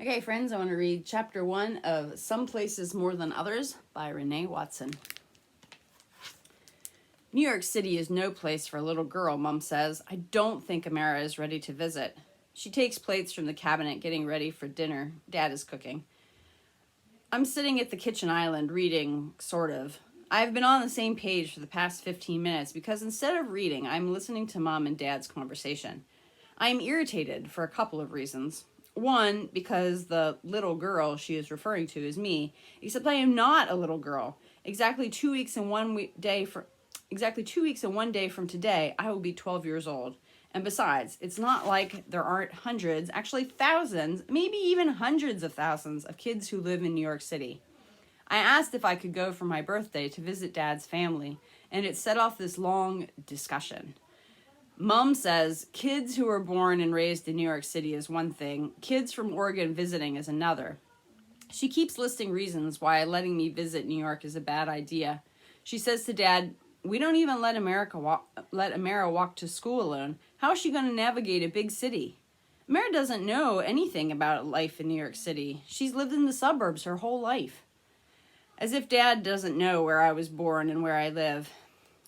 Okay, friends, I want to read chapter 1 of Some Places More Than Others by Renee Watson. New York City is no place for a little girl, Mom says. I don't think Amara is ready to visit. She takes plates from the cabinet, getting ready for dinner. Dad is cooking. I'm sitting at the kitchen island reading, sort of. I've been on the same page for the past 15 minutes because instead of reading, I'm listening to Mom and Dad's conversation. I am irritated for a couple of reasons. One, because the little girl she is referring to is me, except I am not a little girl. Exactly 2 weeks and 1 day from today, I will be 12 years old. And besides, it's not like there aren't hundreds, actually thousands, maybe even hundreds of thousands of kids who live in New York City. I asked if I could go for my birthday to visit Dad's family, and it set off this long discussion. Mom says kids who are born and raised in New York City is one thing, kids from Oregon visiting is another. She keeps listing reasons why letting me visit New York is a bad idea. She says to Dad, we don't even let Amara walk to school alone. How is she going to navigate a big city? Amara doesn't know anything about life in New York City. She's lived in the suburbs her whole life. As if Dad doesn't know where I was born and where I live.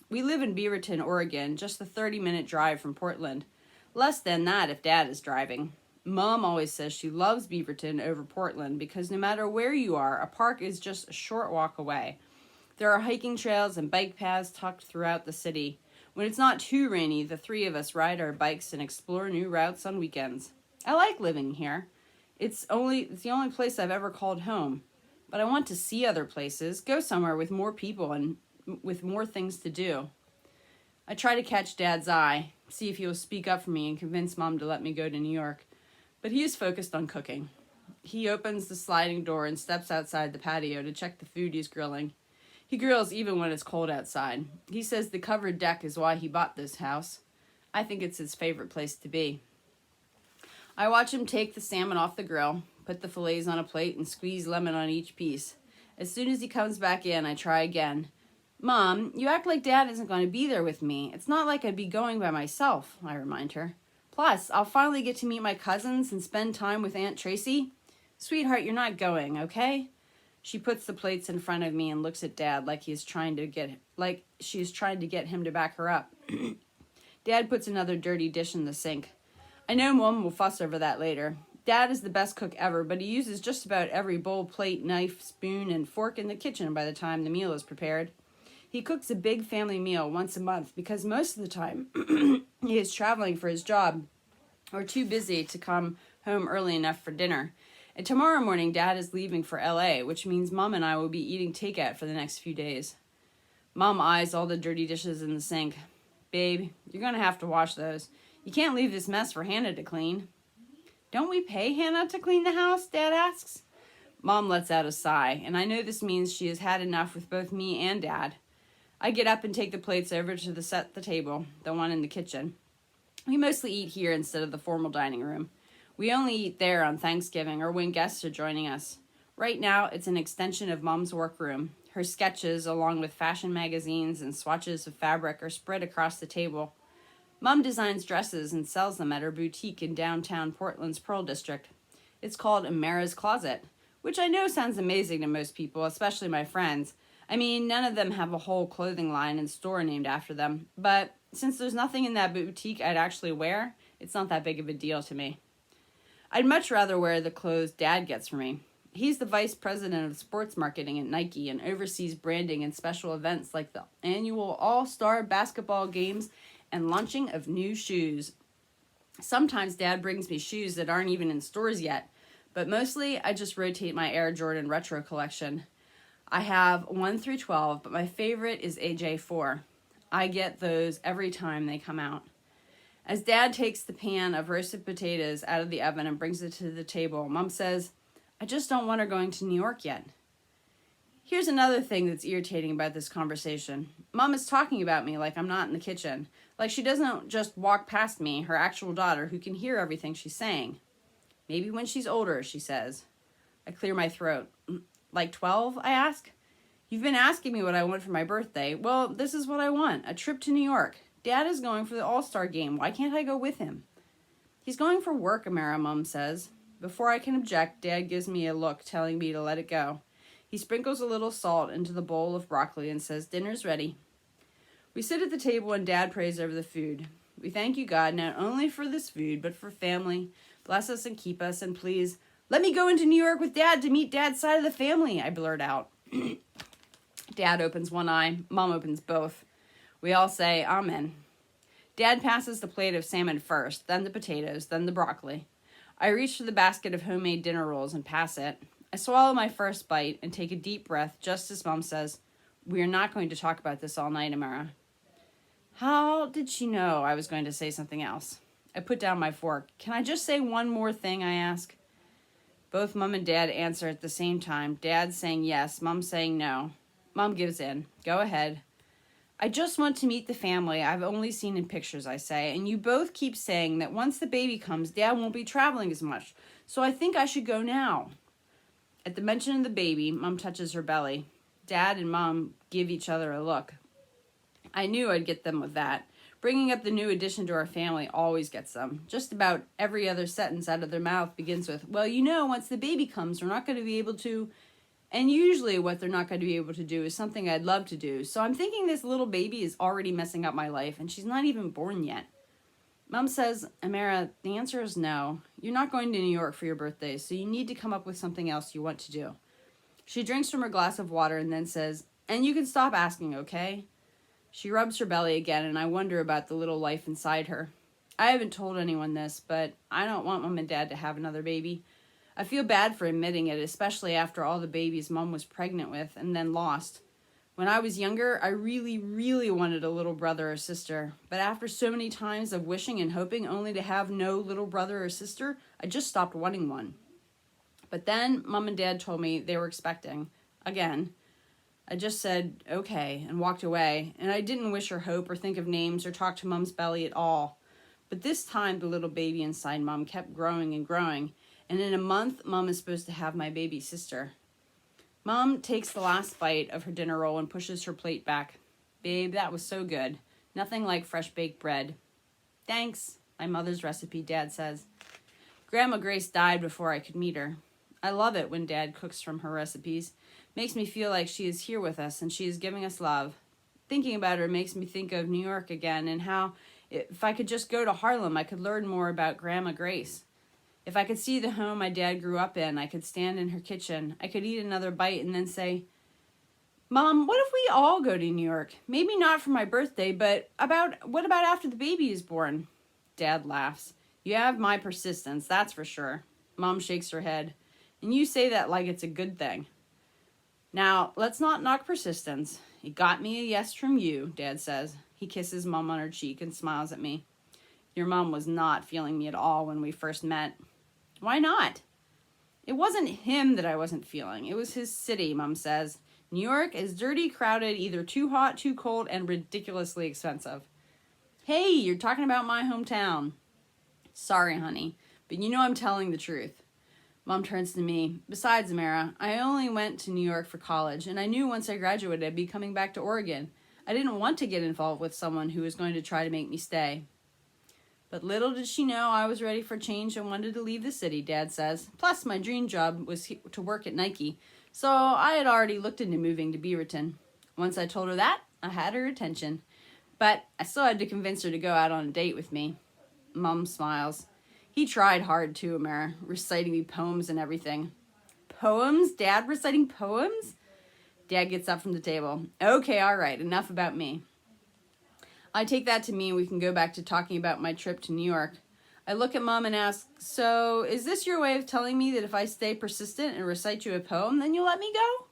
We live in Beaverton, Oregon, just a 30-minute drive from Portland. Less than that if Dad is driving. Mom always says she loves Beaverton over Portland because no matter where you are, a park is just a short walk away. There are hiking trails and bike paths tucked throughout the city. When it's not too rainy, the three of us ride our bikes and explore new routes on weekends. I like living here. It's the only place I've ever called home. But I want to see other places, go somewhere with more people and with more things to do. I try to catch Dad's eye, see if he will speak up for me and convince Mom to let me go to New York. But he is focused on cooking. He opens the sliding door and steps outside the patio to check the food he's grilling. He grills even when it's cold outside. He says the covered deck is why he bought this house. I think it's his favorite place to be. I watch him take the salmon off the grill, put the fillets on a plate, and squeeze lemon on each piece. As soon as he comes back in, I try again. Mom, you act like Dad isn't going to be there with me. It's not like I'd be going by myself, I remind her. Plus, I'll finally get to meet my cousins and spend time with Aunt Tracy. Sweetheart, you're not going, okay? She puts the plates in front of me and looks at Dad like she's trying to get him to back her up. Dad puts another dirty dish in the sink. I know Mom will fuss over that later. Dad is the best cook ever, but he uses just about every bowl, plate, knife, spoon, and fork in the kitchen by the time the meal is prepared. He cooks a big family meal once a month because most of the time he is traveling for his job or too busy to come home early enough for dinner. And tomorrow morning, Dad is leaving for LA, which means Mom and I will be eating takeout for the next few days. Mom eyes all the dirty dishes in the sink. Babe, you're going to have to wash those. You can't leave this mess for Hannah to clean. Don't we pay Hannah to clean the house? Dad asks. Mom lets out a sigh, and I know this means she has had enough with both me and Dad. I get up and take the plates over to the table, the one in the kitchen. We mostly eat here instead of the formal dining room. We only eat there on Thanksgiving or when guests are joining us. Right now, it's an extension of Mom's workroom. Her sketches, along with fashion magazines and swatches of fabric, are spread across the table. Mom designs dresses and sells them at her boutique in downtown Portland's Pearl District. It's called Amara's Closet, which I know sounds amazing to most people, especially my friends. I mean, none of them have a whole clothing line and store named after them, but since there's nothing in that boutique I'd actually wear, it's not that big of a deal to me. I'd much rather wear the clothes Dad gets for me. He's the vice president of sports marketing at Nike and oversees branding and special events like the annual All-Star basketball games and launching of new shoes. Sometimes Dad brings me shoes that aren't even in stores yet, but mostly I just rotate my Air Jordan retro collection. I have 1 through 12, but my favorite is AJ4. I get those every time they come out. As Dad takes the pan of roasted potatoes out of the oven and brings it to the table, Mom says, I just don't want her going to New York yet. Here's another thing that's irritating about this conversation. Mom is talking about me like I'm not in the kitchen, like she doesn't just walk past me, her actual daughter, who can hear everything she's saying. Maybe when she's older, she says. I clear my throat. Like 12, I ask? You've been asking me what I want for my birthday. Well, this is what I want, a trip to New York. Dad is going for the All-Star game. Why can't I go with him? He's going for work, Amara, Mom says. Before I can object, Dad gives me a look telling me to let it go. He sprinkles a little salt into the bowl of broccoli and says, "Dinner's ready." We sit at the table and Dad prays over the food. "We thank you, God, not only for this food, but for family. Bless us and keep us, and please let me go into New York with Dad to meet Dad's side of the family," I blurt out. Dad opens one eye. Mom opens both. We all say, "Amen." Dad passes the plate of salmon first, then the potatoes, then the broccoli. I reach for the basket of homemade dinner rolls and pass it. I swallow my first bite and take a deep breath just as Mom says, "We are not going to talk about this all night, Amara." How did she know I was going to say something else? I put down my fork. "Can I just say one more thing?" I ask. Both Mom and Dad answer at the same time. Dad saying yes, Mom saying no. Mom gives in. "Go ahead." "I just want to meet the family I've only seen in pictures," I say, "and you both keep saying that once the baby comes, Dad won't be traveling as much, so I think I should go now." At the mention of the baby, Mom touches her belly. Dad and Mom give each other a look. I knew I'd get them with that. Bringing up the new addition to our family always gets them. Just about every other sentence out of their mouth begins with, "Well, you know, once the baby comes, we're not going to be able to..." And usually what they're not going to be able to do is something I'd love to do. So I'm thinking this little baby is already messing up my life, and she's not even born yet. Mom says, "Amara, the answer is no. You're not going to New York for your birthday, so you need to come up with something else you want to do." She drinks from her glass of water and then says, "And you can stop asking, okay?" She rubs her belly again, and I wonder about the little life inside her. I haven't told anyone this, but I don't want Mom and Dad to have another baby. I feel bad for admitting it, especially after all the babies Mom was pregnant with and then lost. When I was younger, I really, really wanted a little brother or sister. But after so many times of wishing and hoping only to have no little brother or sister, I just stopped wanting one. But then Mom and Dad told me they were expecting. Again. I just said, okay, and walked away. And I didn't wish or hope or think of names or talk to Mom's belly at all. But this time, the little baby inside Mom kept growing and growing. And in a month, Mom is supposed to have my baby sister. Mom takes the last bite of her dinner roll and pushes her plate back. "Babe, that was so good. Nothing like fresh baked bread." "Thanks. My mother's recipe," Dad says. Grandma Grace died before I could meet her. I love it when Dad cooks from her recipes. Makes me feel like she is here with us and she is giving us love. Thinking about her makes me think of New York again and how if I could just go to Harlem, I could learn more about Grandma Grace. If I could see the home my dad grew up in, I could stand in her kitchen. I could eat another bite and then say, "Mom, what if we all go to New York? Maybe not for my birthday, but what about after the baby is born?" Dad laughs. "You have my persistence, that's for sure." Mom shakes her head. "And you say that like it's a good thing." "Now, let's not knock persistence. It got me a yes from you," Dad says. He kisses Mom on her cheek and smiles at me. "Your mom was not feeling me at all when we first met." "Why not?" "It wasn't him that I wasn't feeling. It was his city," Mom says. "New York is dirty, crowded, either too hot, too cold, and ridiculously expensive." "Hey, you're talking about my hometown." "Sorry, honey, but you know I'm telling the truth." Mom turns to me. "Besides, Amara, I only went to New York for college, and I knew once I graduated I'd be coming back to Oregon. I didn't want to get involved with someone who was going to try to make me stay." But little did she know I was ready for change and wanted to leave the city, Dad says. Plus, my dream job was to work at Nike, so I had already looked into moving to Beaverton. Once I told her that, I had her attention. But I still had to convince her to go out on a date with me. Mom smiles. "He tried hard too, Amara, reciting me poems and everything." "Poems? Dad reciting poems?" Dad gets up from the table. "Okay, all right, enough about me." I take that to mean we can go back to talking about my trip to New York. I look at Mom and ask, "So, is this your way of telling me that if I stay persistent and recite you a poem, then you'll let me go?"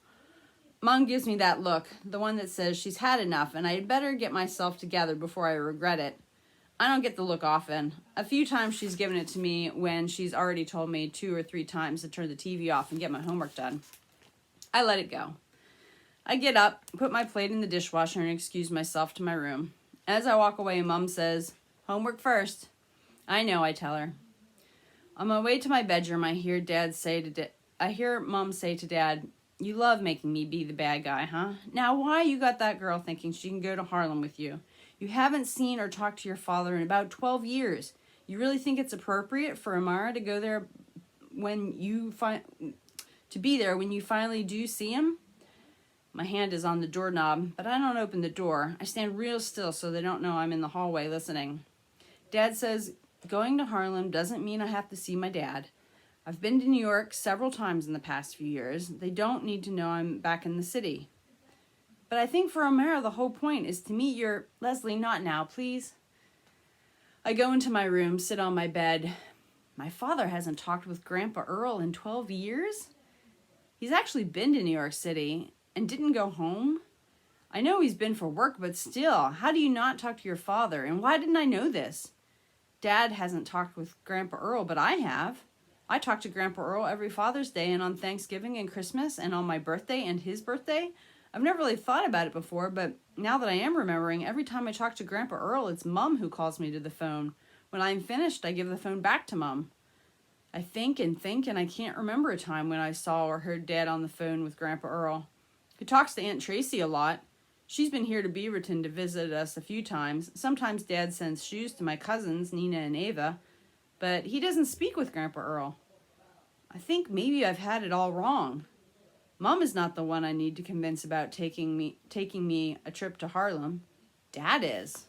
Mom gives me that look, the one that says she's had enough and I'd better get myself together before I regret it. I don't get the look often. A few times she's given it to me when she's already told me 2 or 3 times to turn the TV off and get my homework done. I let it go. I get up, put my plate in the dishwasher, and excuse myself to my room. As I walk away, Mom says, "Homework first." "I know," I tell her. On my way to my bedroom, I hear Mom say to Dad, "You love making me be the bad guy, huh? Now why you got that girl thinking she can go to Harlem with you? You haven't seen or talked to your father in about 12 years. You really think it's appropriate for Amara to go there when you finally do see him. My hand is on the doorknob, but I don't open the door. I stand real still so they don't know I'm in the hallway listening. Dad says going to Harlem doesn't mean I have to see my dad. I've been to New York several times in the past few years. They don't need to know I'm back in the city. But I think for O'Mara, the whole point is to meet your... Leslie, not now, please. I go into my room, sit on my bed. My father hasn't talked with Grandpa Earl in 12 years? He's actually been to New York City and didn't go home? I know he's been for work, but still, how do you not talk to your father? And why didn't I know this? Dad hasn't talked with Grandpa Earl, but I have. I talk to Grandpa Earl every Father's Day and on Thanksgiving and Christmas and on my birthday and his birthday. I've never really thought about it before, but now that I am remembering, every time I talk to Grandpa Earl, it's Mum who calls me to the phone. When I'm finished, I give the phone back to Mum. I think, and I can't remember a time when I saw or heard Dad on the phone with Grandpa Earl. He talks to Aunt Tracy a lot. She's been here to Beaverton to visit us a few times. Sometimes Dad sends shoes to my cousins, Nina and Ava, but he doesn't speak with Grandpa Earl. I think maybe I've had it all wrong. Mom is not the one I need to convince about taking me a trip to Harlem. Dad is.